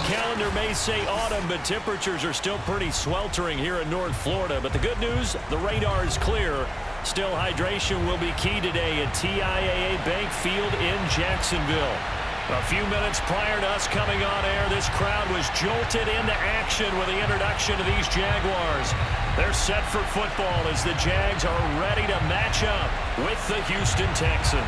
calendar may say autumn, but temperatures are still pretty sweltering here in North Florida. But the good news, the radar is clear. Still, hydration will be key today at TIAA Bank Field in Jacksonville. A few minutes prior to us coming on air, this crowd was jolted into action with the introduction of these Jaguars. They're set for football as the Jags are ready to match up with the Houston Texans.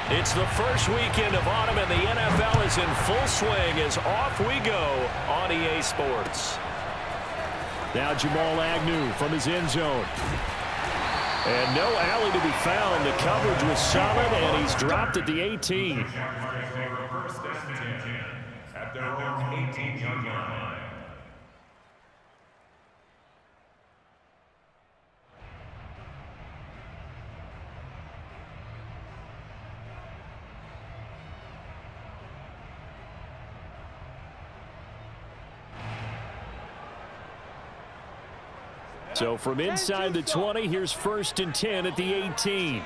It's the first weekend of autumn, and the NFL is in full swing as off we go on EA Sports. Now Jamal Agnew from his end zone. And no alley to be found. The coverage was solid, and he's dropped at the 18. At their own 18-yard line. So from inside the 20, here's 1st and 10 at the 18.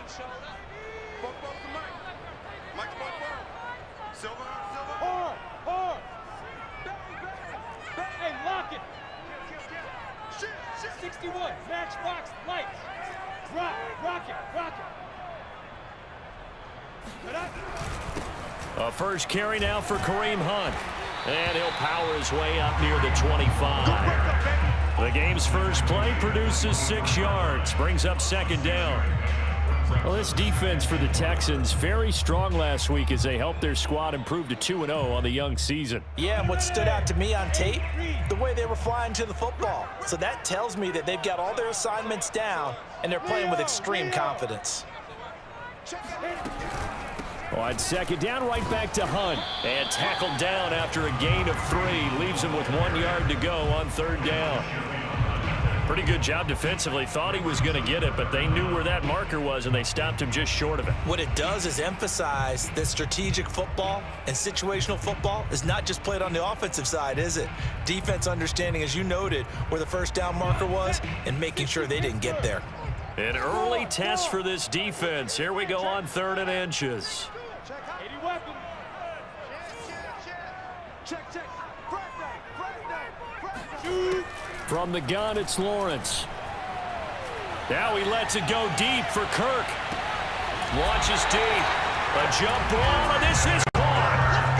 Hey, lock it. 61, matchbox, lights. Rock it. A first carry now for Kareem Hunt. And he'll power his way up near the 25. The game's first play produces 6 yards, brings up 2nd down. Well, this defense for the Texans, very strong last week as they helped their squad improve to 2-0 on the young season. Yeah, and what stood out to me on tape, the way they were flying to the football. So that tells me that they've got all their assignments down, and they're playing with extreme confidence. On 2nd down, right back to Hunt. And tackled down after a gain of 3. Leaves him with 1 yard to go on 3rd down. Pretty good job defensively. Thought he was going to get it, but they knew where that marker was, and they stopped him just short of it. What it does is emphasize that strategic football and situational football is not just played on the offensive side, is it? Defense understanding, as you noted, where the 1st down marker was and making sure they didn't get there. An early test for this defense. Here we go on 3rd and inches. From the gun, it's Lawrence. Now he lets it go deep for Kirk. Launches deep. A jump ball, and this is caught.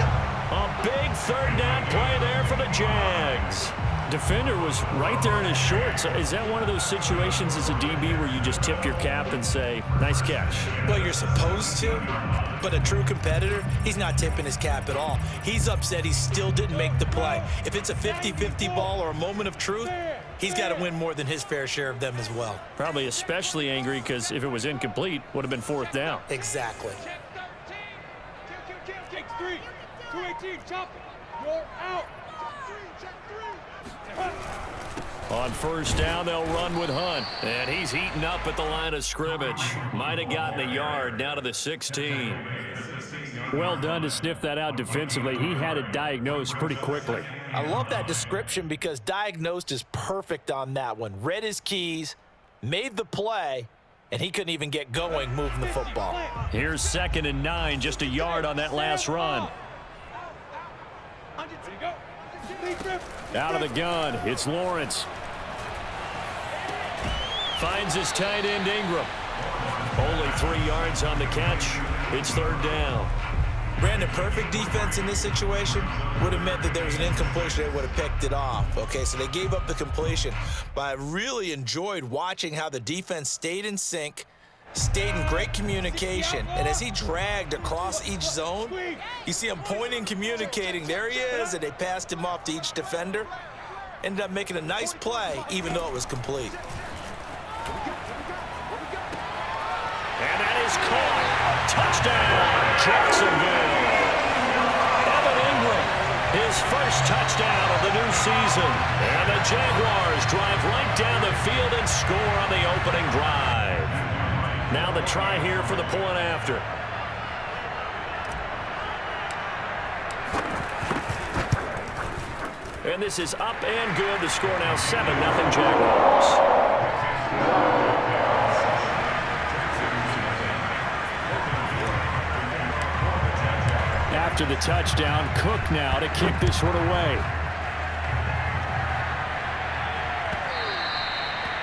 A big 3rd down play there for the Jags. Defender was right there in his shorts. Is that one of those situations as a DB where you just tip your cap and say, nice catch? Well, you're supposed to, but a true competitor, he's not tipping his cap at all. He's upset he still didn't make the play. If it's a 50-50 ball or a moment of truth, he's got to win more than his fair share of them as well. Probably especially angry because if it was incomplete, would have been 4th down. Exactly. Take 3, 218, chop it. You're out. On 1st down, they'll run with Hunt. And he's heating up at the line of scrimmage. Might have gotten a yard down to the 16. Well done to sniff that out defensively. He had it diagnosed pretty quickly. I love that description because diagnosed is perfect on that one. Read his keys, made the play, and he couldn't even get going moving the football. Here's 2nd and 9, just a yard on that last run. Out of the gun, it's Lawrence. Finds his tight end Ingram. Only 3 yards on the catch. It's 3rd down. Brandon, perfect defense in this situation would have meant that there was an incompletion. They would have picked it off. Okay, so they gave up the completion. But I really enjoyed watching how the defense stayed in sync, stayed in great communication, and as he dragged across each zone, you see him pointing, communicating. There he is, and they passed him off to each defender. Ended up making a nice play, even though it was complete. And that is caught. Touchdown, Jacksonville. Evan Ingram, his first touchdown of the new season. And the Jaguars drive right down the field and score on the opening drive. Now the try here for the point after. And this is up and good. The score now 7-0 Jaguars. after the touchdown. Cook now to kick this one away.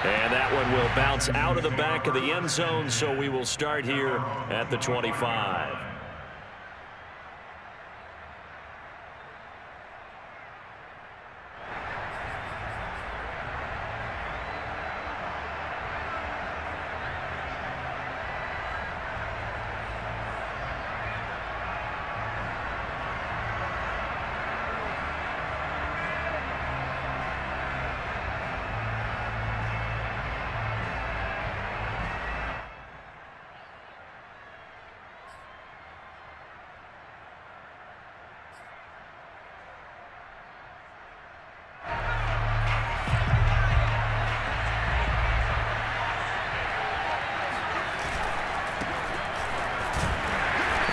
And that one will bounce out of the back of the end zone, so we will start here at the 25.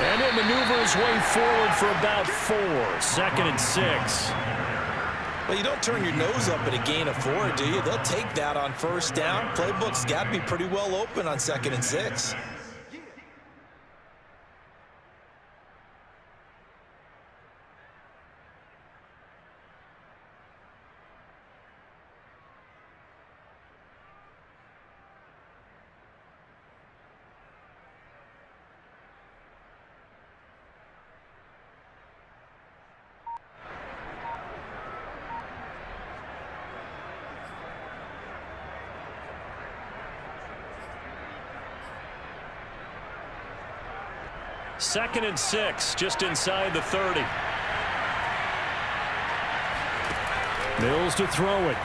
And he'll maneuver his way forward for about 4. 2nd and 6. Well, you don't turn your nose up at a gain of 4, do you? They'll take that on 1st down. Playbook's got to be pretty well open on 2nd and 6. Second and 6, just inside the 30. Mills to throw it.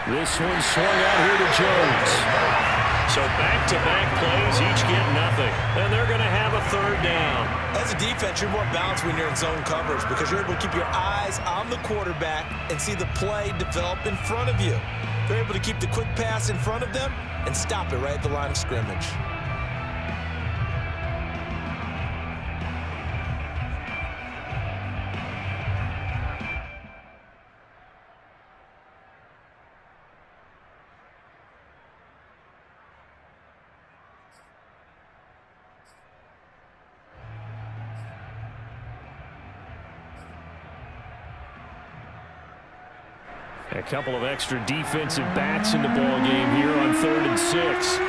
This one swung out here to Jones. So back-to-back plays, each get nothing. And they're going to have a 3rd down. As a defense, you're more balanced when you're in zone coverage because you're able to keep your eyes on the quarterback and see the play develop in front of you. They're able to keep the quick pass in front of them and stop it right at the line of scrimmage. A couple of extra defensive backs in the ball game here on 3rd and 6.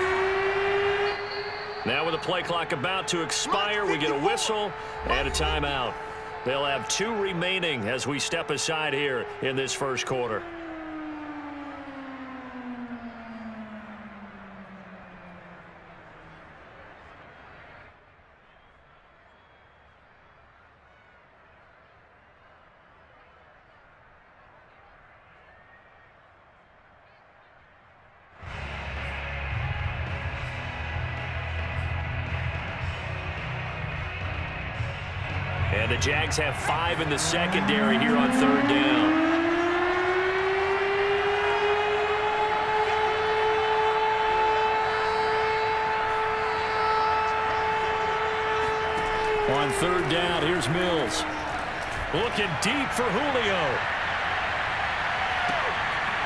Now with the play clock about to expire, we get a whistle and a timeout. They'll have 2 remaining as we step aside here in this first quarter. And the Jags have 5 in the secondary here on 3rd down. On 3rd down, here's Mills. Looking deep for Julio.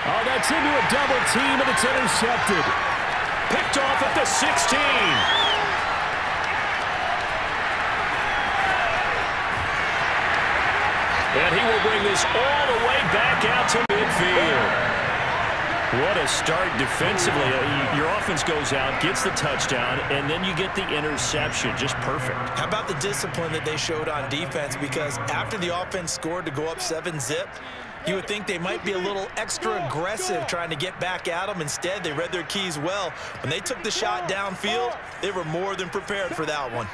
Oh, that's into a double team, and it's intercepted. Picked off at the 16. And he will bring this all the way back out to midfield. What a start defensively. Your offense goes out, gets the touchdown, and then you get the interception. Just perfect. How about the discipline that they showed on defense? Because after the offense scored to go up 7-zip, you would think they might be a little extra aggressive trying to get back at them. Instead, they read their keys well. When they took the shot downfield, they were more than prepared for that one.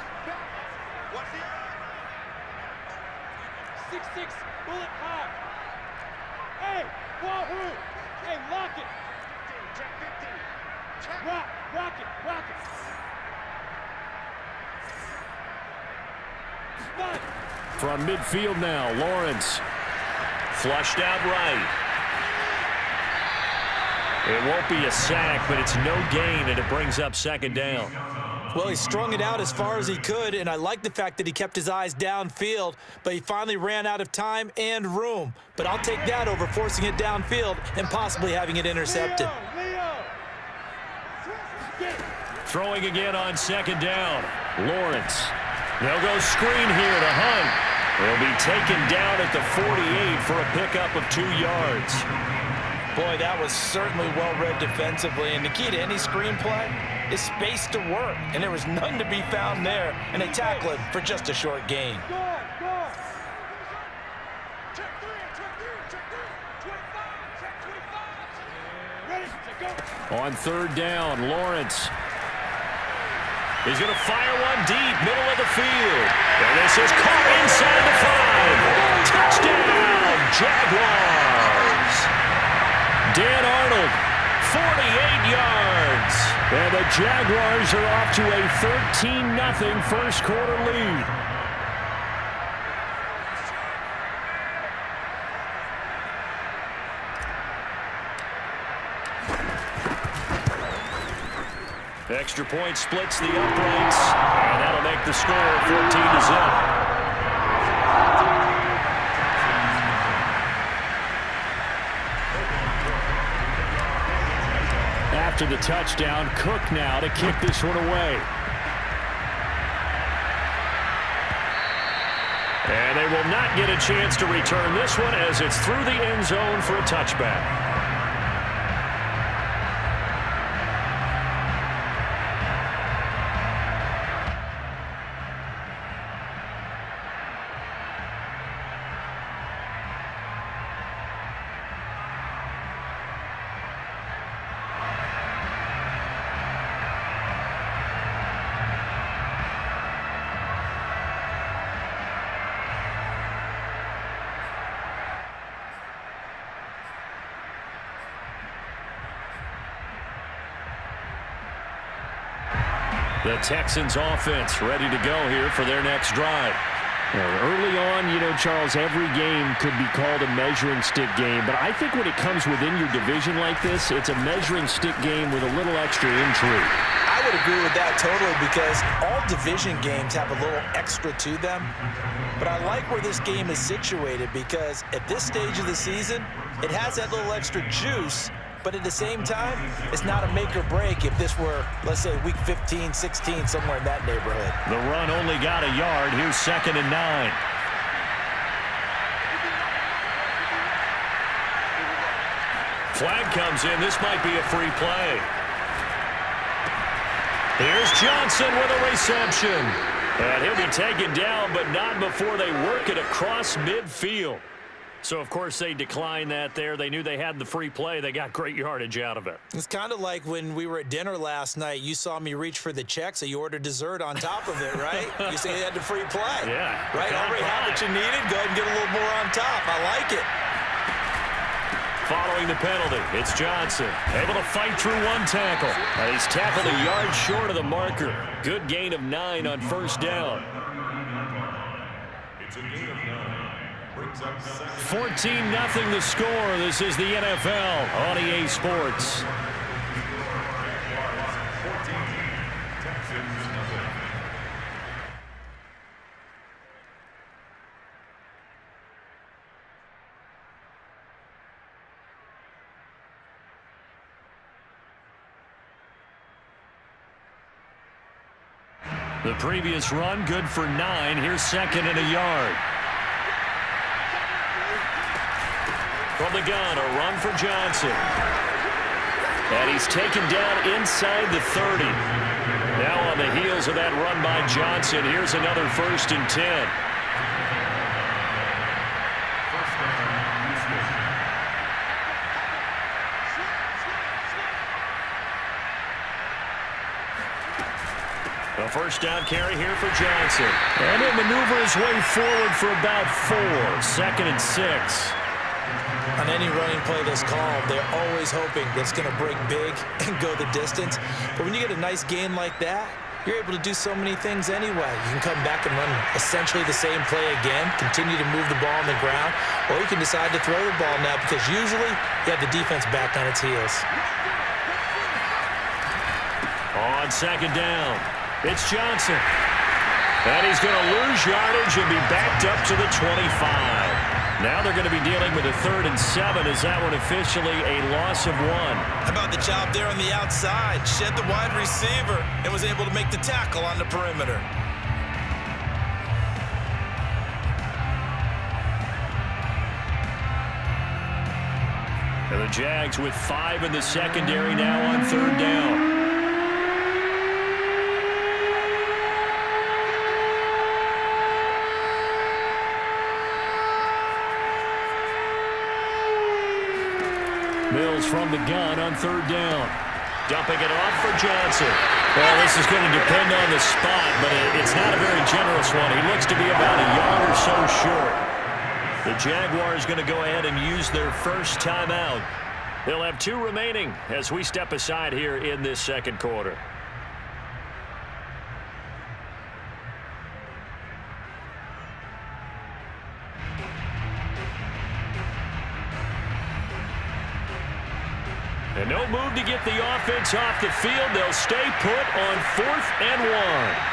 6-6, bullet high. Hey, wahoo! Hey, lock it. Rock it. Spot. From midfield now, Lawrence. Flushed out right. It won't be a sack, but it's no gain, and it brings up 2nd down. Well, he strung it out as far as he could, and I like the fact that he kept his eyes downfield, but he finally ran out of time and room. But I'll take that over forcing it downfield and possibly having it intercepted. Leo. Throwing again on 2nd down. Lawrence. They'll go screen here to Hunt. He'll be taken down at the 48 for a pickup of 2 yards. Boy, that was certainly well-read defensively, and the key to any screenplay is space to work, and there was none to be found there, and they tackle it for just a short gain. On 3rd down, Lawrence. He's going to fire one deep, middle of the field. And this is caught inside the 5. Touchdown, Jaguars. Dan Arnold, 48 yards. And the Jaguars are off to a 13-0 first quarter lead. Extra point splits the uprights, and that'll make the score 14-0. After the touchdown, Cook now to kick this one away. And they will not get a chance to return this one as it's through the end zone for a touchback. The Texans offense ready to go here for their next drive. Early on, you know, Charles, every game could be called a measuring stick game, but I think when it comes within your division like this, it's a measuring stick game with a little extra intrigue. I would agree with that totally because all division games have a little extra to them. But I like where this game is situated because at this stage of the season, it has that little extra juice. But at the same time, it's not a make or break if this were, let's say, week 15, 16, somewhere in that neighborhood. The run only got a yard. Here's 2nd and 9. Flag comes in. This might be a free play. Here's Johnson with a reception. And he'll be taken down, but not before they work it across midfield. So, of course, they declined that there. They knew they had the free play. They got great yardage out of it. It's kind of like when we were at dinner last night. You saw me reach for the check, so you ordered dessert on top of it, right? You say you had the free play. Yeah. Right? Already had what you needed. Go ahead and get a little more on top. I like it. Following the penalty, it's Johnson. Able to fight through one tackle. And he's tackled a yard short of the marker. Good gain of 9 on 1st down. It's a gain of 9. 14-0 the score. This is the NFL on EA Sports. The previous run good for 9. Here's 2nd and a yard. From the gun, a run for Johnson. And he's taken down inside the 30. Now on the heels of that run by Johnson, here's another 1st and 10. A 1st down carry here for Johnson. And he'll maneuver his way forward for about 4. 2nd and 6. On any running play that's called, they're always hoping that it's going to break big and go the distance. But when you get a nice gain like that, you're able to do so many things anyway. You can come back and run essentially the same play again, continue to move the ball on the ground, or you can decide to throw the ball now because usually you have the defense back on its heels. On 2nd down, it's Johnson. And he's going to lose yardage and be backed up to the 25. Now they're going to be dealing with a 3rd and 7. Is that one officially a loss of 1? How about the job there on the outside? Shed the wide receiver and was able to make the tackle on the perimeter. And the Jags with 5 in the secondary now on 3rd down. Mills from the gun on 3rd down. Dumping it off for Johnson. Well, this is going to depend on the spot, but it's not a very generous one. He looks to be about a yard or so short. The Jaguars going to go ahead and use their first timeout. They'll have 2 remaining as we step aside here in this second quarter. And no move to get the offense off the field. They'll stay put on 4th and 1.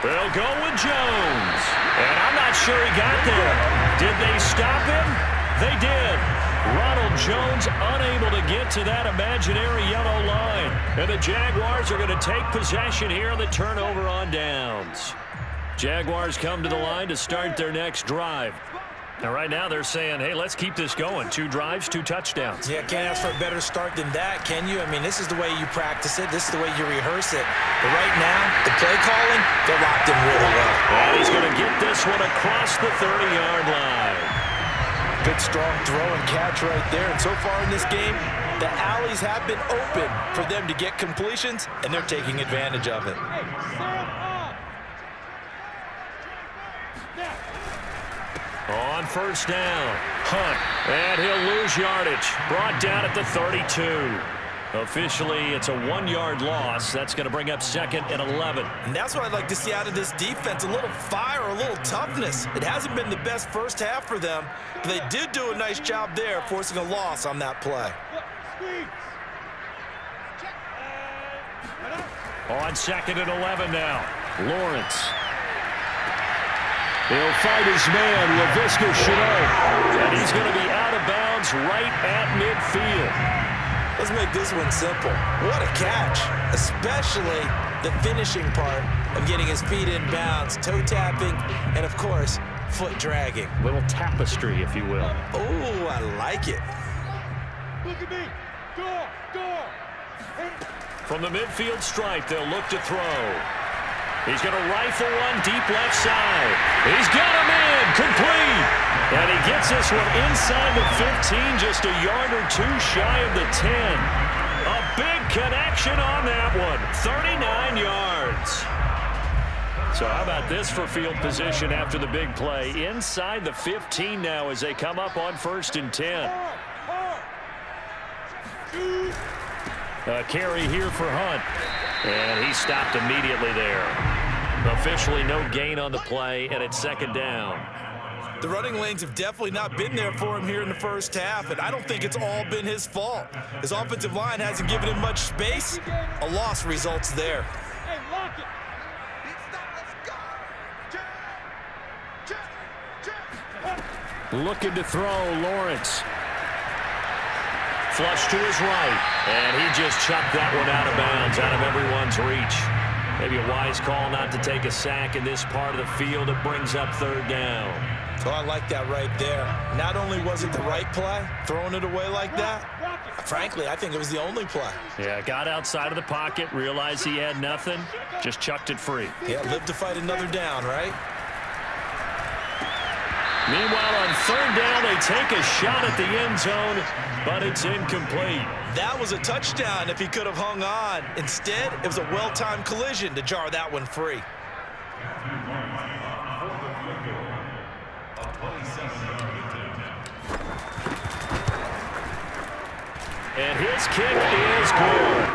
They'll go with Jones. And I'm not sure he got there. Did they stop him? They did. Ronald Jones unable to get to that imaginary yellow line. And the Jaguars are going to take possession here on the turnover on downs. Jaguars come to the line to start their next drive. And right now they're saying, hey, let's keep this going. 2 drives, 2 touchdowns. Yeah, can't ask for a better start than that, can you? I mean, this is the way you practice it. This is the way you rehearse it. But right now, the play calling, they're locked in really well. And he's going to get this one across the 30-yard line. Good, strong throw and catch right there. And so far in this game, the alleys have been open for them to get completions, and they're taking advantage of it. Hey, stand up. On 1st down, Hunt, and he'll lose yardage. Brought down at the 32. Officially, it's a 1-yard loss. That's going to bring up 2nd and 11. And that's what I'd like to see out of this defense, a little fire, a little toughness. It hasn't been the best first half for them, but they did do a nice job there, forcing a loss on that play. On 2nd and 11 now, Lawrence. He'll fight his man, Laviska Shenault, and he's going to be out of bounds right at midfield. Let's make this one simple. What a catch, especially the finishing part of getting his feet in bounds, toe tapping, and of course, foot dragging. Little tapestry, if you will. Oh, I like it. Look at me. Door, door. From the midfield stripe, they'll look to throw. He's going to rifle one deep left side. He's got him in, complete. And he gets this one inside the 15, just a yard or 2 shy of the 10. A big connection on that one, 39 yards. So how about this for field position after the big play? Inside the 15 now as they come up on 1st and 10. A carry here for Hunt. And he stopped immediately there. Officially no gain on the play, and it's 2nd down. The running lanes have definitely not been there for him here in the first half, and I don't think it's all been his fault. His offensive line hasn't given him much space. A loss results there. Hey, lock it. Looking to throw, Lawrence. Flush to his right, and he just chucked that one out of bounds, out of everyone's reach. Maybe a wise call not to take a sack in this part of the field. It brings up 3rd down. So I like that right there. Not only was it the right play, throwing it away like that, frankly, I think it was the only play. Yeah, got outside of the pocket, realized he had nothing, just chucked it free. Yeah, live to fight another down, right? Meanwhile, on 3rd down, they take a shot at the end zone, but it's incomplete. That was a touchdown if he could have hung on. Instead, it was a well-timed collision to jar that one free. And his kick is good.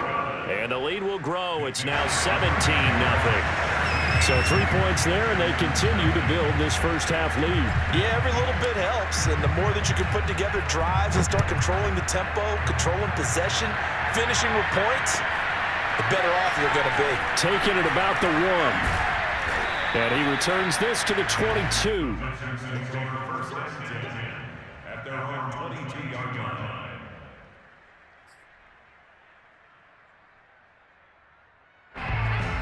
And the lead will grow. It's now 17-0. So 3 points there, and they continue to build this first half lead. Yeah, every little bit helps, and the more that you can put together drives and start controlling the tempo, controlling possession, finishing with points, the better off you're going to be. Taking it about the 1. And he returns this to the 22. At their own 22-yard line.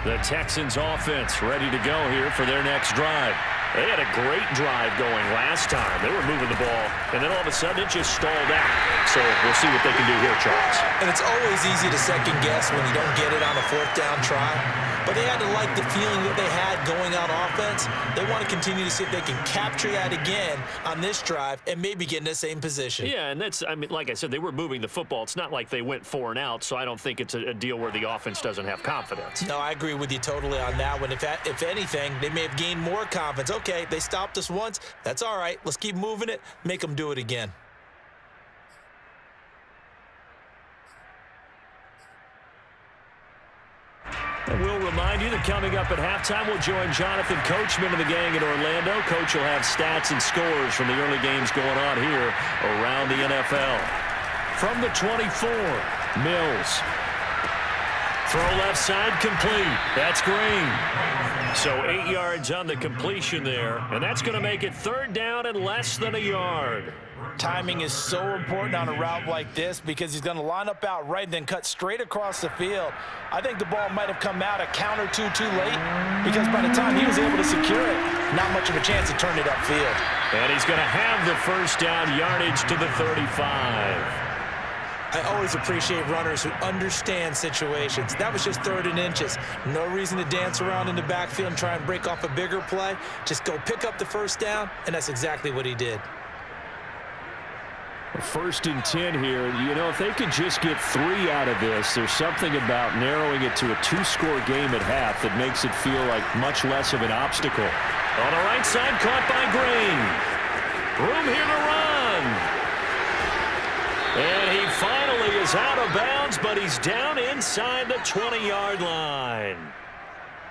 The Texans offense ready to go here for their next drive. They had a great drive going last time. They were moving the ball, and then all of a sudden it just stalled out. So we'll see what they can do here, Charles. And it's always easy to second guess when you don't get it on a fourth down try. But they had to like the feeling that they had going out offense. They want to continue to see if they can capture that again on this drive and maybe get in the same position. Yeah, and that's, I mean, like I said, they were moving the football. It's not like they went 4 and out, so I don't think it's a deal where the offense doesn't have confidence. No, I agree with you totally on that one. If anything, they may have gained more confidence. Okay, they stopped us once. That's all right. Let's keep moving it. Make them do it again. And we'll remind you that coming up at halftime, we'll join Jonathan Coachman and the gang in Orlando. Coach will have stats and scores from the early games going on here around the NFL. From the 24, Mills. Throw left side complete. That's Green. So 8 yards on the completion there, and that's going to make it 3rd down and less than a yard. Timing is so important on a route like this because he's going to line up out right and then cut straight across the field. I think the ball might have come out a count or two too late because by the time he was able to secure it, not much of a chance to turn it upfield. And he's going to have the 1st down yardage to the 35. I always appreciate runners who understand situations. That was just 3rd and inches. No reason to dance around in the backfield and try and break off a bigger play. Just go pick up the 1st down, and that's exactly what he did. 1st and 10 here. You know, if they could just get 3 out of this, there's something about narrowing it to a 2-score game at half that makes it feel like much less of an obstacle. On the right side, caught by Green. Room here to run. And he finally is out of bounds, but he's down inside the 20-yard line.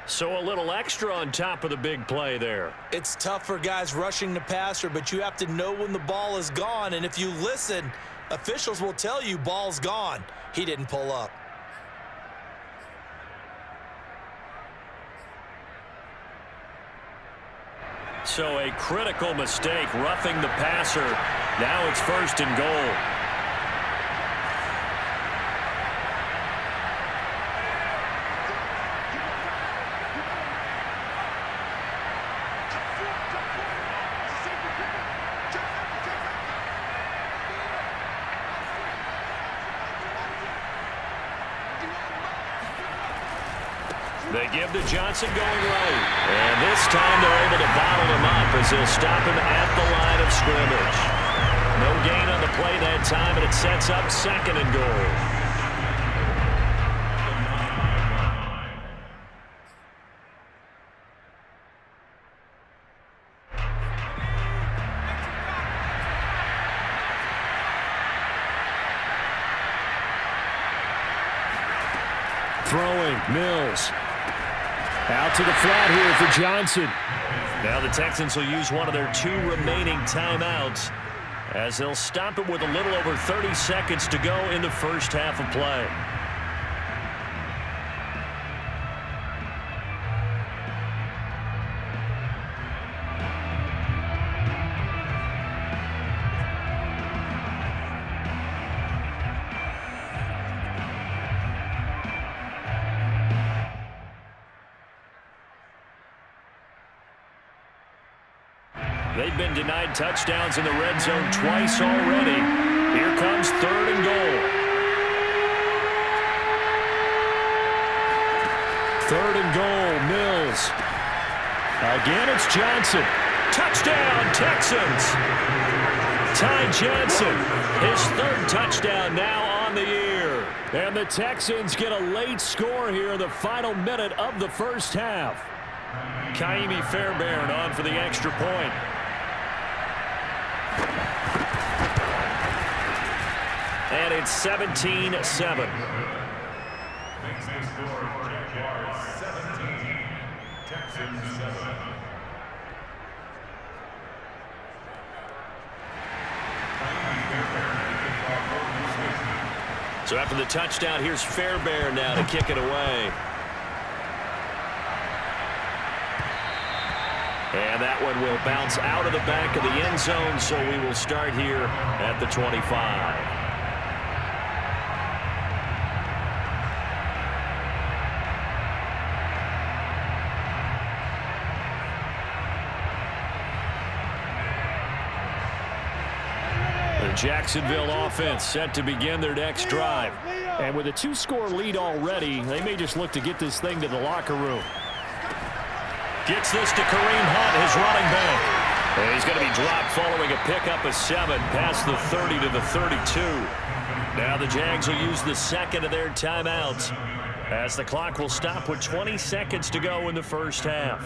So a little extra on top of the big play there. It's tough for guys rushing the passer, but you have to know when the ball is gone. And if you listen, officials will tell you ball's gone. He didn't pull up. So a critical mistake, roughing the passer. Now it's 1st and goal. They give to Johnson going right. And this time they're able to bottle him up as they'll stop him at the line of scrimmage. No gain on the play that time, and it sets up 2nd and goal. Throwing, Mills. Out to the flat here for Johnson. Now the Texans will use one of their 2 remaining timeouts as they'll stop it with a little over 30 seconds to go in the 1st half of play. They've been denied touchdowns in the red zone twice already. Here comes 3rd and goal. 3rd and goal, Mills. Again, it's Johnson. Touchdown, Texans. Ty Johnson, his 3rd touchdown now on the year. And the Texans get a late score here in the final minute of the 1st half. Kaimi Fairbairn on for the extra point. And it's 17-7. Makes the score Jaguars 17, Texans 7. So after the touchdown, here's Fairbairn now to kick it away. And that one will bounce out of the back of the end zone, so we will start here at the 25. Jacksonville offense set to begin their next drive. And with a 2-score lead already, they may just look to get this thing to the locker room. Gets this to Kareem Hunt, his running back. And he's going to be dropped following a pickup of 7 past the 30 to the 32. Now the Jags will use the second of their timeouts as the clock will stop with 20 seconds to go in the first half.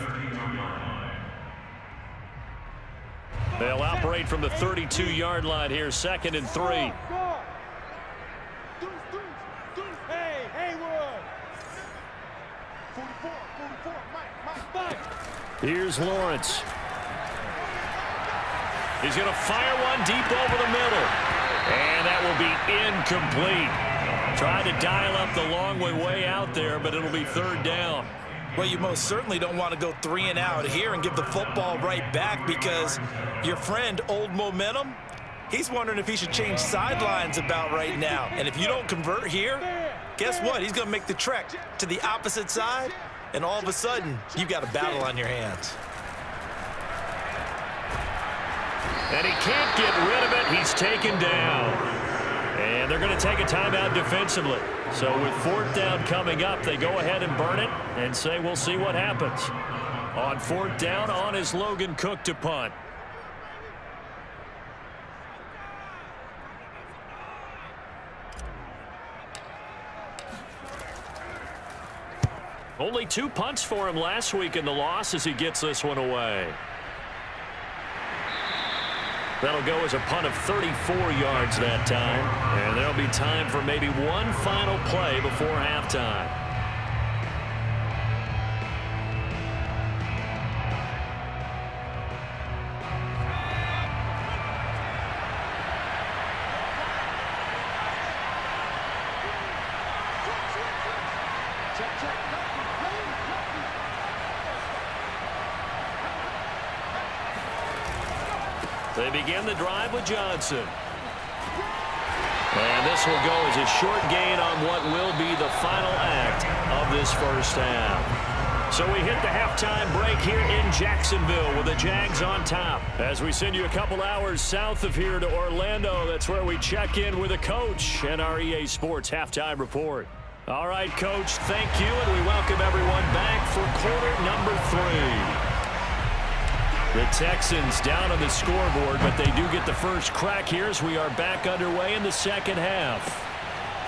They'll operate from the 32-yard line here, 2nd and 3. Hey, Haywood. Here's Lawrence. He's going to fire one deep over the middle. And that will be incomplete. Tried to dial up the long way out there, but it'll be 3rd down. Well, you most certainly don't want to go 3 and out here and give the football right back, because your friend, Old Momentum, he's wondering if he should change sidelines about right now. And if you don't convert here, guess what? He's going to make the trek to the opposite side, and all of a sudden, you've got a battle on your hands. And he can't get rid of it. He's taken down. And they're going to take a timeout defensively. So with 4th down coming up, they go ahead and burn it and say we'll see what happens. On 4th down, on is Logan Cook to punt. Only 2 punts for him last week in the loss as he gets this one away. That'll go as a punt of 34 yards that time. And there'll be time for maybe one final play before halftime. They begin the drive with Johnson. And this will go as a short gain on what will be the final act of this first half. So we hit the halftime break here in Jacksonville with the Jags on top. As we send you a couple hours south of here to Orlando, that's where we check in with the coach and our EA Sports halftime report. All right, Coach, thank you, and we welcome everyone back for quarter number 3. The Texans down on the scoreboard, but they do get the first crack here as we are back underway in the second half.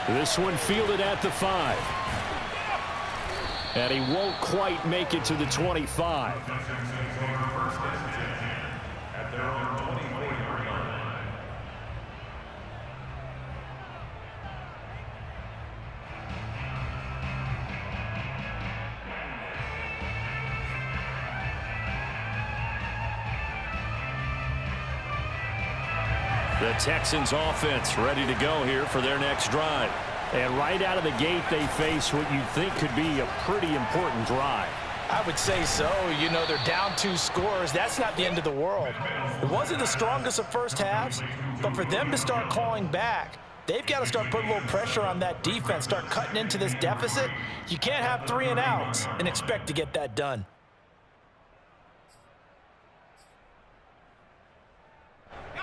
This one fielded at the 5. And he won't quite make it to the 25. At their own 24-yard line. The Texans offense ready to go here for their next drive. And right out of the gate, they face what you think could be a pretty important drive. I would say so. You know, they're down 2 scores. That's not the end of the world. It wasn't the strongest of first halves, but for them to start clawing back, they've got to start putting a little pressure on that defense, start cutting into this deficit. You can't have 3 and outs and expect to get that done.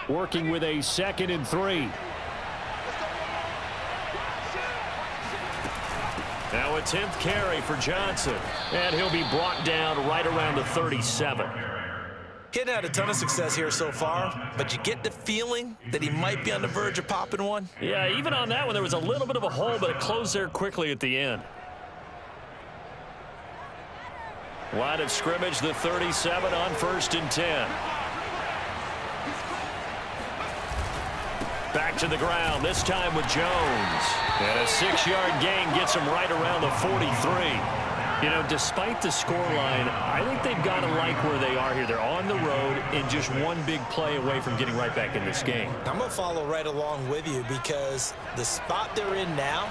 Working with a 2nd and 3. Now a 10th carry for Johnson. And he'll be brought down right around the 37. He hadn't had a ton of success here so far, but you get the feeling that he might be on the verge of popping one. Yeah, even on that one, there was a little bit of a hole, but it closed there quickly at the end. Line of scrimmage, the 37 on 1st and 10. Back to the ground, this time with Jones. And a 6-yard gain gets him right around the 43. You know, despite the scoreline, I think they've got to like where they are here. They're on the road and just one big play away from getting right back in this game. I'm going to follow right along with you, because the spot they're in now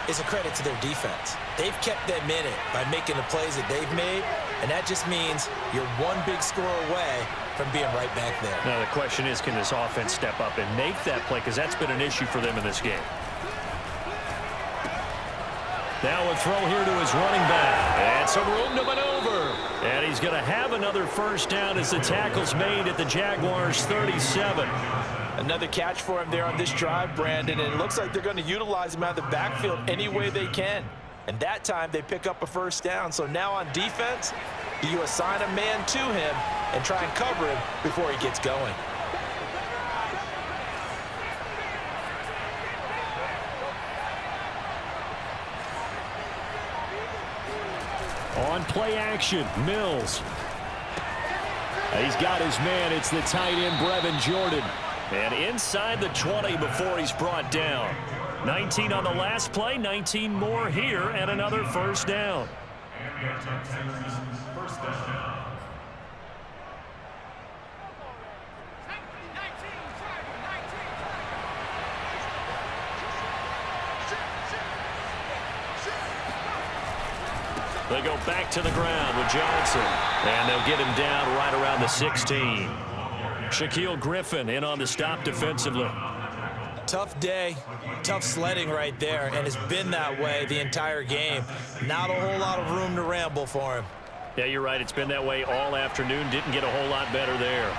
is a credit to their defense. They've kept them in it by making the plays that they've made, and that just means you're one big score away from being right back there. Now the question is, can this offense step up and make that play, because that's been an issue for them in this game. Now a throw here to his running back, and some room to maneuver. And he's going to have another first down as the tackle's made at the Jaguars' 37. Another catch for him there on this drive, Brandon, and it looks like they're going to utilize him out of the backfield any way they can. And that time they pick up a first down. So now on defense, you assign a man to him and try and cover him before he gets going. On play action, Mills. He's got his man. It's the tight end, Brevin Jordan. And inside the 20 before he's brought down. 19 on the last play, 19 more here, and another first down. And the Texans first down. They go back to the ground with Johnson. And they'll get him down right around the 16. Shaquille Griffin in on the stop defensively. Tough day, tough sledding right there, and it's been that way the entire game. Not a whole lot of room to ramble for him. Yeah, you're right. It's been that way all afternoon. Didn't get a whole lot better there.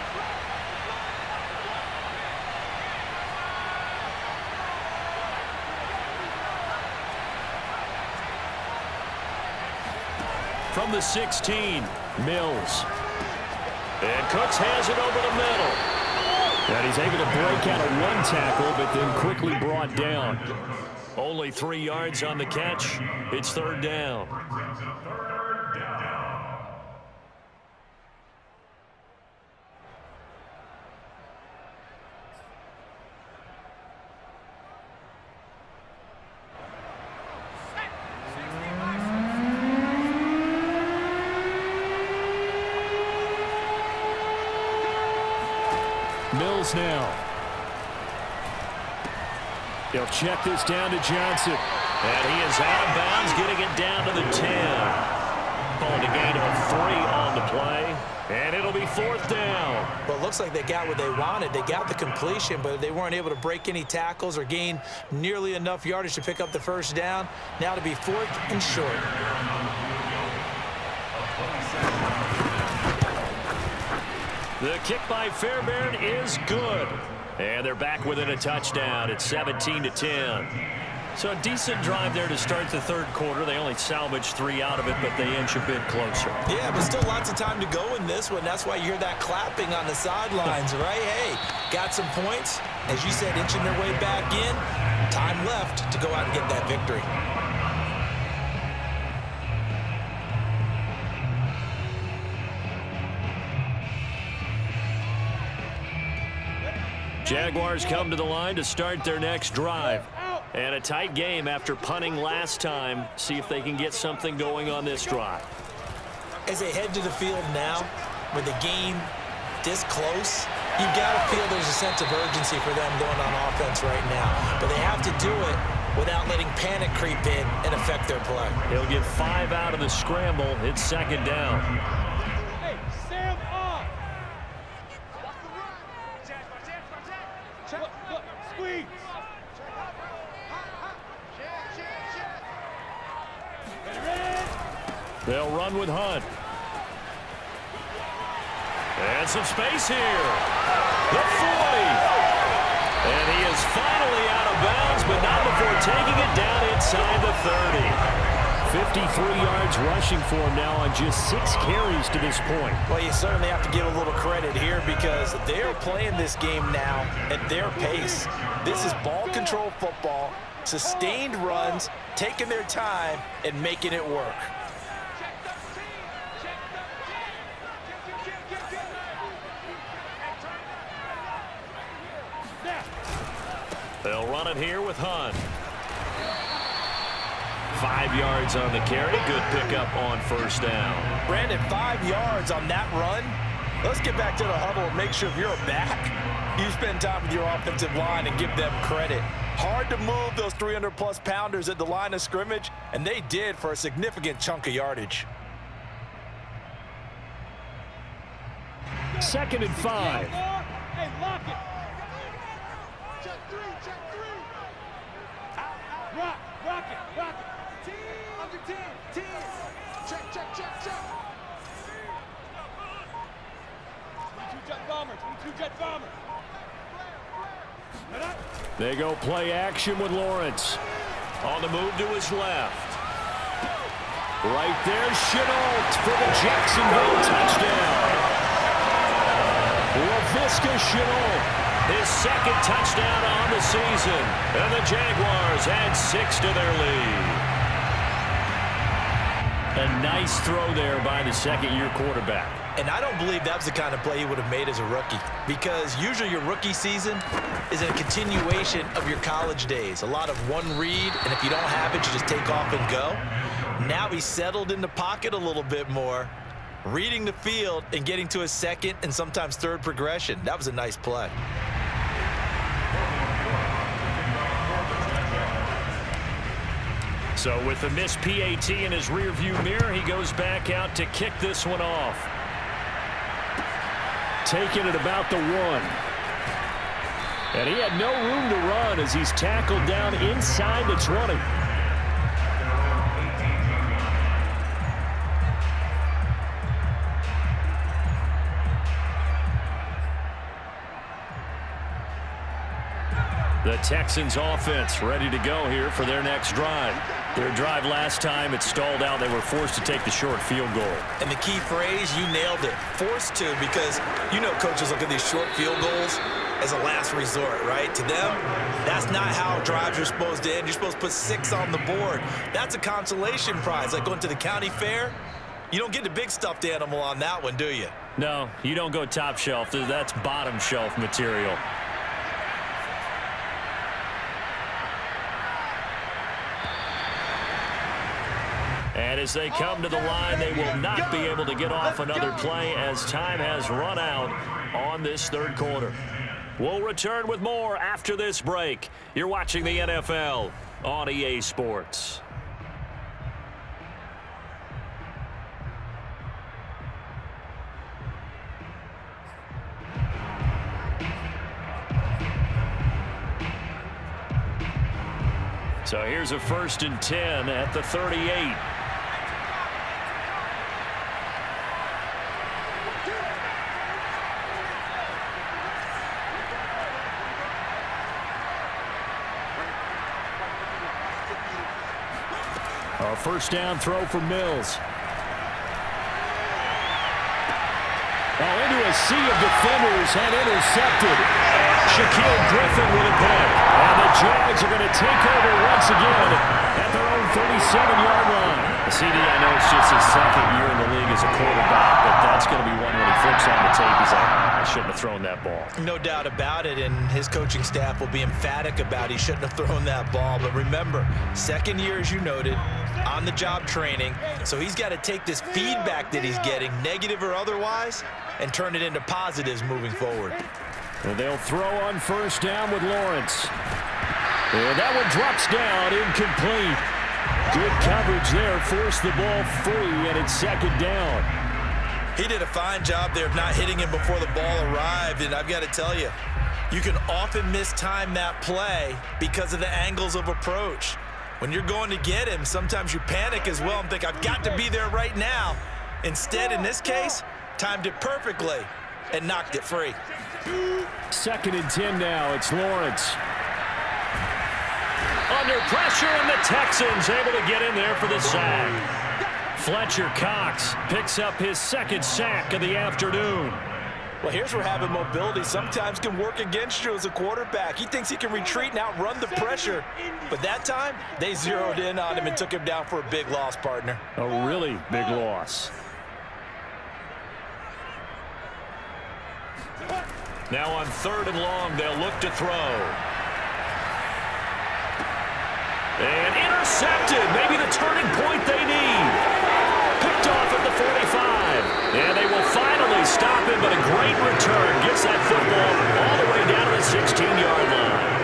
From the 16, Mills. And Cooks has it over the middle. And he's able to break out of one tackle, but then quickly brought down. Only 3 yards on the catch. It's third down. Mills now. He'll check this down to Johnson. And he is out of bounds, getting it down to the 10. Called a gain of 3 on the play. And it'll be fourth down. Well, it looks like they got what they wanted. They got the completion, but they weren't able to break any tackles or gain nearly enough yardage to pick up the first down. Now to be fourth and short. The kick by Fairbairn is good. And they're back within a touchdown. It's 17-10. So a decent drive there to start the third quarter. They only salvaged 3 out of it, but they inch a bit closer. Yeah, but still lots of time to go in this one. That's why you hear that clapping on the sidelines, right? Hey, got some points. As you said, inching their way back in. Time left to go out and get that victory. Jaguars come to the line to start their next drive. And a tight game after punting last time. See if they can get something going on this drive. As they head to the field now, with the game this close, you've got to feel there's a sense of urgency for them going on offense right now. But they have to do it without letting panic creep in and affect their play. He'll get 5 out of the scramble. It's second down. Hey, Sam up. Look, squeeze. They'll run with Hunt. And some space here. The 40. And he is finally out of bounds, but not before taking it down inside the 30. 53 yards rushing for him now on just 6 carries to this point. Well, you certainly have to give a little credit here because they're playing this game now at their pace. This is ball control football, sustained runs, taking their time and making it work. They'll run it here with Hunt. 5 yards on the carry. Good pickup on first down. Brandon, 5 yards on that run. Let's get back to the huddle and make sure if you're back, you spend time with your offensive line and give them credit. Hard to move those 300-plus pounders at the line of scrimmage, and they did for a significant chunk of yardage. 2nd and 5. Hey, lock it. Rock it. Under 10. Check. They go play action with Lawrence. On the move to his left. Right there, Chenault for the Jacksonville touchdown. LaVisca Chenault, his second touchdown on the season. And the Jaguars add 6 to their lead. A nice throw there by the second-year quarterback. And I don't believe that was the kind of play he would have made as a rookie, because usually your rookie season is a continuation of your college days. A lot of one read, and if you don't have it, you just take off and go. Now he's settled in the pocket a little bit more, reading the field and getting to his second and sometimes third progression. That was a nice play. So with the missed PAT in his rearview mirror, he goes back out to kick this one off. Taking it about the 1. And he had no room to run as he's tackled down inside the 20. The Texans offense ready to go here for their next drive. Their drive last time, it stalled out. They were forced to take the short field goal. And the key phrase, you nailed it, forced to, because you know coaches look at these short field goals as a last resort, right? To them, that's not how drives are supposed to end. You're supposed to put 6 on the board. That's a consolation prize, like going to the county fair. You don't get the big stuffed animal on that one, do you? No, you don't go top shelf. That's bottom shelf material. And as they come to the line, they will not be able to get off another play as time has run out on this third quarter. We'll return with more after this break. You're watching the NFL on EA Sports. So here's a 1st and 10 at the 38. A first down throw for Mills. Into a sea of defenders and intercepted. Shaquille Griffin with a pick. And the Jags are going to take over once again at their own 37-yard line. The CD, I know it's just his second year in the league as a quarterback, but that's going to be one when he flips on the tape. He's like, I shouldn't have thrown that ball. No doubt about it, and his coaching staff will be emphatic about he shouldn't have thrown that ball. But remember, second year, as you noted, on-the-job training, so he's got to take this feedback that he's getting, negative or otherwise, and turn it into positives moving forward. And they'll throw on first down with Lawrence. And that one drops down, incomplete. Good coverage there, forced the ball free, and it's second down. He did a fine job there of not hitting him before the ball arrived, and I've got to tell you, you can often mistime that play because of the angles of approach. When you're going to get him, sometimes you panic as well and think, I've got to be there right now. Instead, in this case, timed it perfectly and knocked it free. 2nd and 10 now. It's Lawrence. Under pressure, and the Texans able to get in there for the sack. Fletcher Cox picks up his 2nd sack of the afternoon. Well, here's where having mobility sometimes can work against you as a quarterback. He thinks he can retreat and outrun the pressure. But that time, they zeroed in on him and took him down for a big loss, partner. A really big loss. Now on 3rd and long, they'll look to throw. And intercepted. Maybe the turning point they need. Picked off at the 45. And they will finally stop him, but a great return. Gets that football all the way down to the 16-yard line.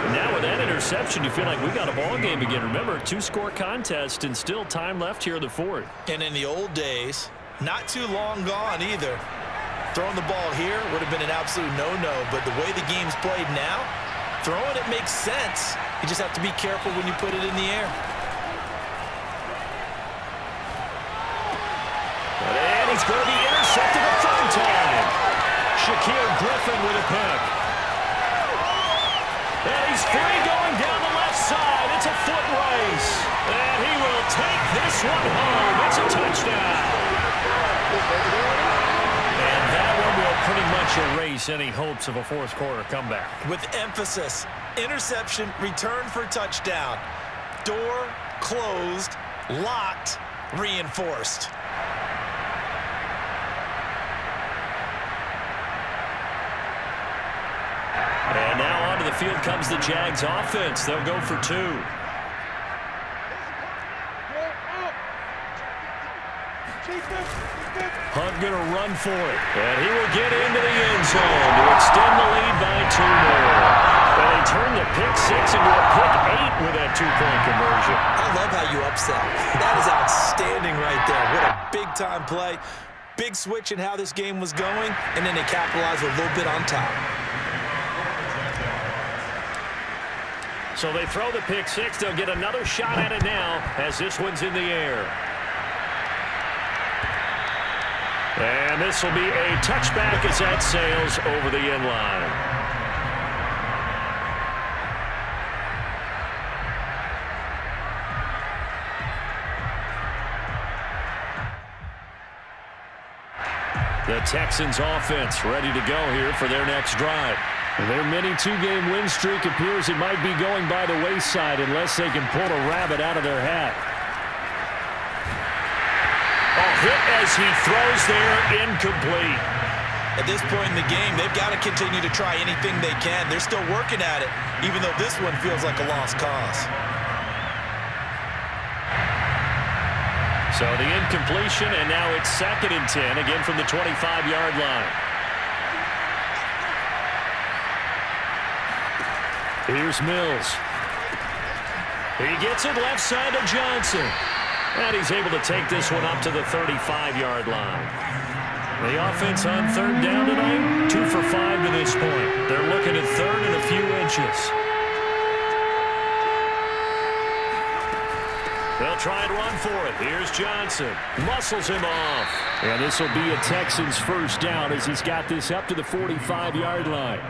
And now with that interception, you feel like we got a ball game again. Remember, 2-score contest and still time left here in the 4th. And in the old days, not too long gone either, throwing the ball here would have been an absolute no-no, but the way the game's played now, throwing it makes sense. You just have to be careful when you put it in the air. And he's going to be intercepted a 3rd time. Shaquille Griffin with a pick. And he's free going down the left side. It's a foot race. And he will take this one home. It's a touchdown. And that one will pretty much erase any hopes of a fourth quarter comeback. With emphasis, interception, return for touchdown. Door closed, locked, reinforced. And now onto the field comes the Jags offense. They'll go for two. Hunt going to run for it. And he will get into the end zone to extend the lead by 2 more. And they turn the pick 6 into a pick 8 with that 2-point conversion. I love how you upset. That is outstanding right there. What a big-time play. Big switch in how this game was going, and then they capitalized a little bit on top. So they throw the pick 6. They'll get another shot at it now as this one's in the air. And this will be a touchback as that sails over the end line. The Texans offense ready to go here for their next drive. Their mini 2-game win streak appears it might be going by the wayside unless they can pull a rabbit out of their hat. A hit as he throws there, incomplete. At this point in the game, they've got to continue to try anything they can. They're still working at it, even though this one feels like a lost cause. So the incompletion, and now it's 2nd and 10, again from the 25-yard line. Here's Mills. He gets it left side to Johnson. And he's able to take this one up to the 35-yard line. The offense on 3rd down tonight, 2 for 5 to this point. They're looking at 3rd and a few inches. They'll try and run for it. Here's Johnson. Muscles him off. And this will be a Texans first down as he's got this up to the 45-yard line.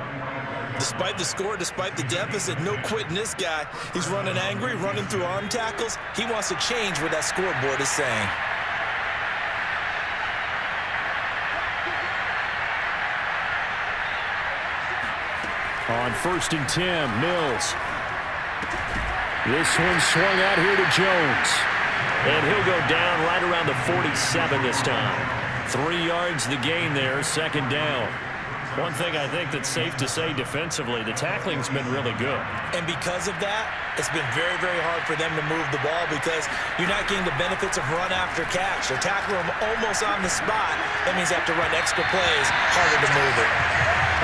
Despite the score, despite the deficit, no quitting this guy. He's running angry, running through arm tackles. He wants to change what that scoreboard is saying. On 1st and 10, Mills. This one swung out here to Jones. And he'll go down right around the 47 this time. 3 yards the gain there, 2nd down. One thing I think that's safe to say defensively, the tackling's been really good. And because of that, it's been very, very hard for them to move the ball because you're not getting the benefits of run after catch. They're tackling them almost on the spot. That means they have to run extra plays, harder to move it.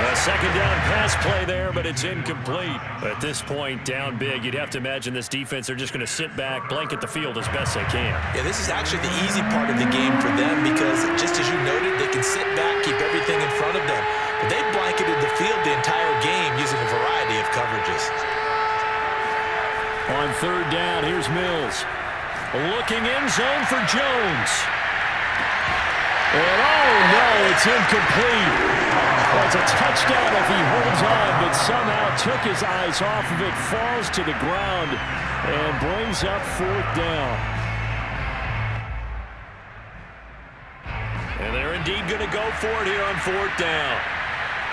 A 2nd down pass play there, but it's incomplete. At this point, down big, you'd have to imagine this defense, they're just going to sit back, blanket the field as best they can. Yeah, this is actually the easy part of the game for them because, just as you noted, they can sit back, keep everything in front of them. But they blanketed the field the entire game using a variety of coverages. On 3rd down, here's Mills. Looking in zone for Jones. And oh no, it's incomplete. Well, it's a touchdown if he holds on, but somehow took his eyes off of it, falls to the ground, and brings up 4th down. And they're indeed going to go for it here on 4th down.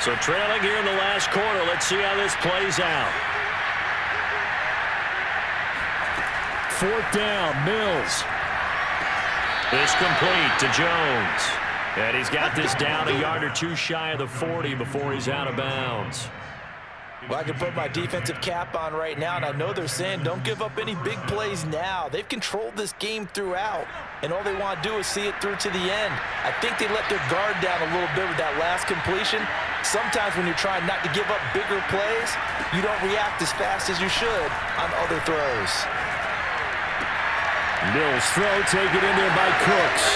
So trailing here in the last quarter, let's see how this plays out. 4th down, Mills. It's complete to Jones. And he's got this down a yard or 2 shy of the 40 before he's out of bounds. Well, I can put my defensive cap on right now, and I know they're saying don't give up any big plays now. They've controlled this game throughout, and all they want to do is see it through to the end. I think they let their guard down a little bit with that last completion. Sometimes when you're trying not to give up bigger plays, you don't react as fast as you should on other throws. Mills throw, taken in there by Cooks.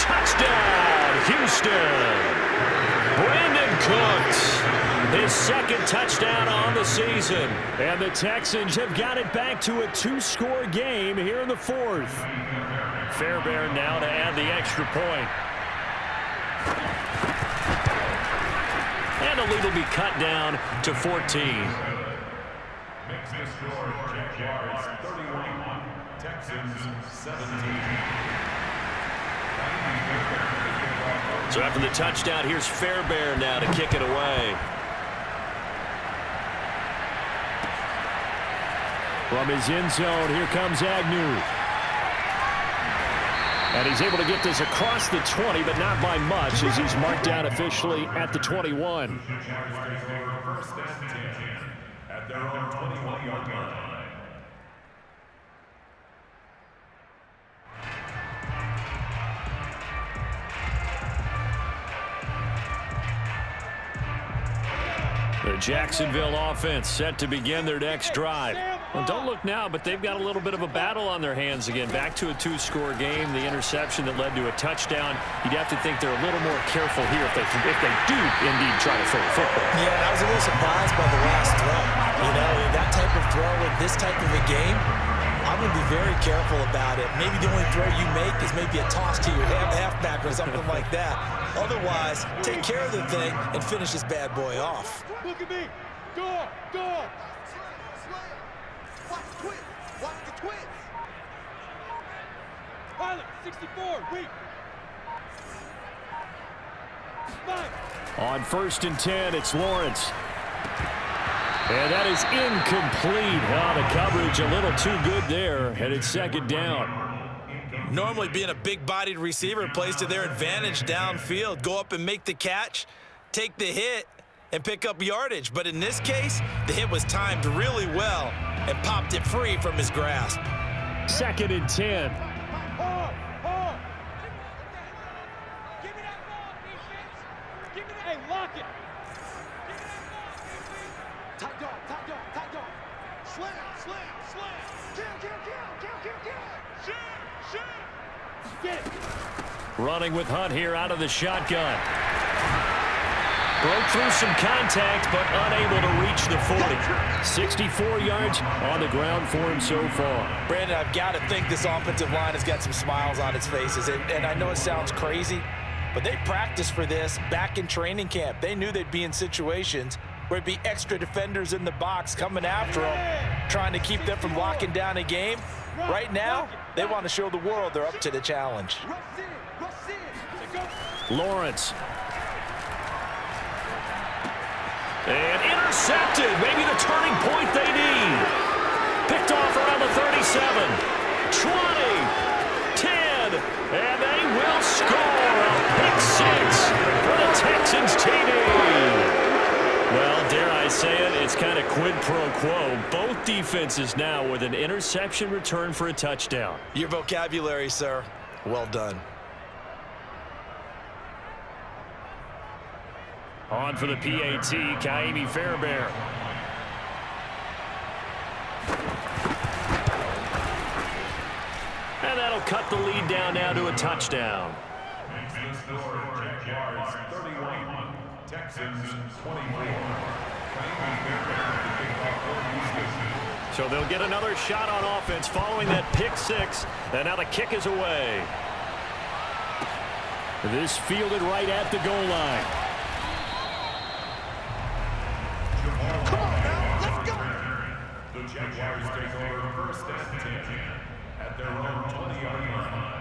Touchdown, Houston. Brandon Cooks, his 2nd touchdown on the season. And the Texans have got it back to a 2-score game here in the 4th. Fairbairn now to add the extra point. And the lead will be cut down to 14. Makes the score Jaguars 31, Texans 17. So after the touchdown, here's Fairbairn now to kick it away. From his end zone, here comes Agnew. And he's able to get this across the 20, but not by much, as he's marked down officially at the 21. First and 10 at their own 21-yard line. The Jacksonville offense set to begin their next drive. Well, don't look now, but they've got a little bit of a battle on their hands again. Back to a two-score game. The interception that led to a touchdown. You'd have to think they're a little more careful here if they do indeed try to throw the football. Yeah, and I was a little surprised by the last throw. You know, that type of throw in this type of a game, I'm going to be very careful about it. Maybe the only throw you make is maybe a toss to your halfback or something like that. Otherwise, take care of the thing and finish this bad boy off. Look at me. Door. Watch the twins. Watch the twins. Pilot, 64, weak. 5. On 1st and 10, it's Lawrence. And that is incomplete. Oh, the coverage a little too good there, and it's 2nd down. Normally being a big-bodied receiver plays to their advantage downfield. Go up and make the catch, take the hit, and pick up yardage. But in this case, the hit was timed really well and popped it free from his grasp. 2nd and 10. Give me that ball, defense. Give me that. Hey, lock it. Give me that ball, defense. Tight dog. Slam. Kill. Shoot. Get it. Running with Hunt here out of the shotgun. Broke through some contact, but unable to reach the 40. 64 yards on the ground for him so far. Brandon, I've got to think this offensive line has got some smiles on its faces. And I know it sounds crazy, but they practiced for this back in training camp. They knew they'd be in situations where it'd be extra defenders in the box coming after them, trying to keep them from locking down a game. Right now, they want to show the world they're up to the challenge. Rush in. Lawrence. And intercepted. Maybe the turning point they need. Picked off around the 37. 20. 10. And they will score a pick 6 for the Texans TD. Well, dare I say it, it's kind of quid pro quo. Both defenses now with an interception return for a touchdown. Your vocabulary, sir. Well done. On for the PAT, Kaimi Fairbairn. And that'll cut the lead down now to a touchdown. Makes the score Jaguars 31, Texans 24. So they'll get another shot on offense following that pick 6. And now the kick is away. This fielded right at the goal line. Come on now, let's go. The Jaguars take over 1st and 10 at their own 20-yard line.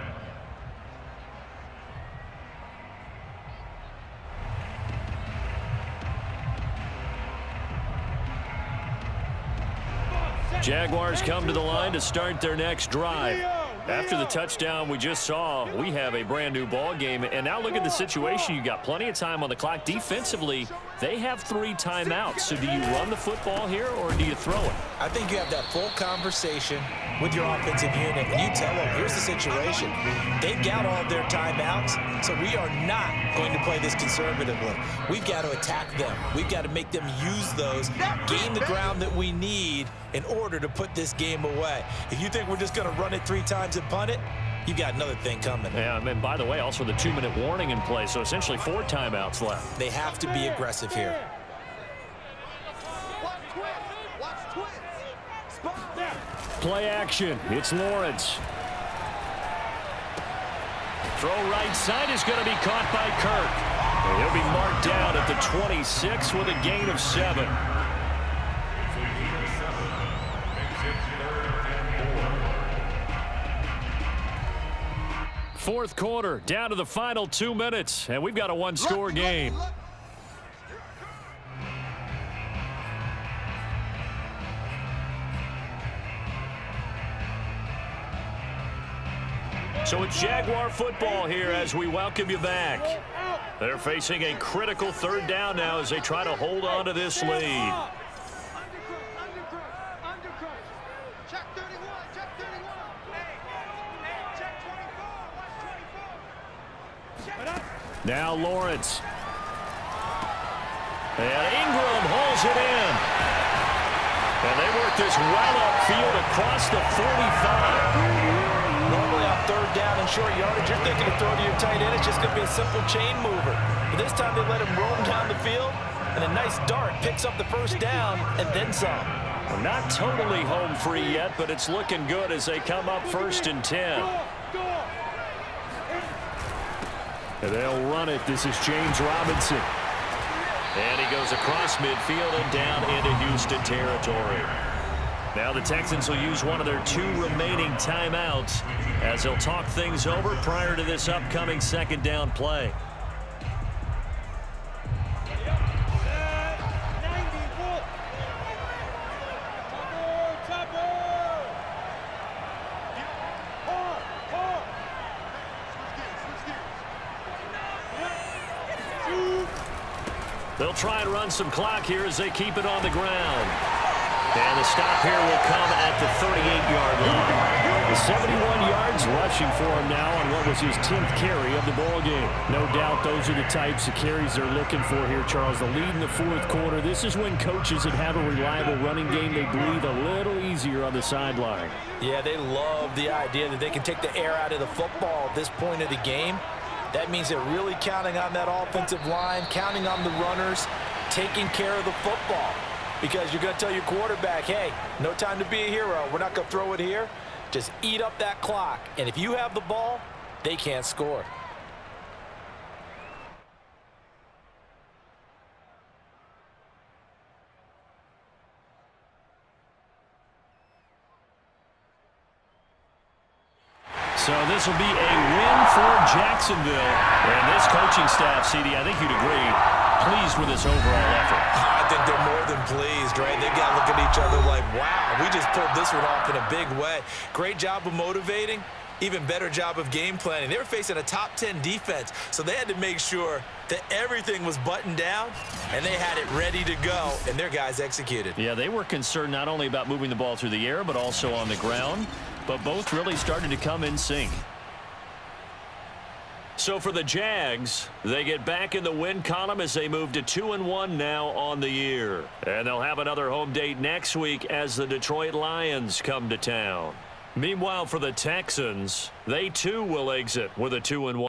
Jaguars come to the line to start their next drive. After the touchdown we just saw, we have a brand new ball game. And now look at the situation. You got plenty of time on the clock. Defensively, they have 3 timeouts. So do you run the football here or do you throw it? I think you have that full conversation with your offensive unit, and you tell them, here's the situation. They've got all of their timeouts, so we are not going to play this conservatively. We've got to attack them. We've got to make them use those, gain the ground that we need in order to put this game away. If you think we're just going to run it 3 times and punt it, you've got another thing coming. Yeah, and by the way, also the 2-minute warning in play, so essentially 4 timeouts left. They have to be aggressive here. Watch twins. Spot. Play action. It's Lawrence. Throw right side is going to be caught by Kirk. And he'll be marked down at the the 26 with a gain of 7. It's a gain of 7. Makes it 3rd and 4. Fourth quarter, down to the final 2 minutes, and we've got a one-score game. So it's Jaguar football here as we welcome you back. They're facing a critical 3rd down now as they try to hold on to this lead. Check 31, check 31. Hey, check 24, watch 24. Now Lawrence. And Ingram hauls it in. And they work this well upfield across the 45. Normally on 3rd down and short yardage, you're thinking to throw to your tight end. It's just going to be a simple chain mover. But this time they let him roam down the field, and a nice dart picks up the 1st down and then some. We're not totally home free yet, but it's looking good as they come up 1st and 10. And they'll run it. This is James Robinson. And he goes across midfield and down into Houston territory. Now the Texans will use one of their 2 remaining timeouts as they'll talk things over prior to this upcoming 2nd down play. They'll try and run some clock here as they keep it on the ground. And the stop here will come at the 38-yard line. The 71 yards rushing for him now on what was his 10th carry of the ball game. No doubt those are the types of carries they're looking for here, Charles. The lead in the 4th quarter. This is when coaches that have a reliable running game, they breathe a little easier on the sideline. Yeah, they love the idea that they can take the air out of the football at this point of the game. That means they're really counting on that offensive line, counting on the runners, taking care of the football. Because you're going to tell your quarterback, hey, no time to be a hero. We're not going to throw it here. Just eat up that clock. And if you have the ball, they can't score. So this will be a win for Jacksonville. And this coaching staff, CD, I think you'd agree, pleased with this overall effort. I think they're more than pleased, right? They've got to look at each other like, wow, we just pulled this one off in a big way. Great job of motivating. Even better job of game planning. They were facing a top 10 defense, so they had to make sure that everything was buttoned down, and they had it ready to go, and their guys executed. Yeah, they were concerned not only about moving the ball through the air, but also on the ground. But both really started to come in sync. So for the Jags, they get back in the win column as they move to 2-1 now on the year. And they'll have another home date next week as the Detroit Lions come to town. Meanwhile, for the Texans, they too will exit with a 2-1.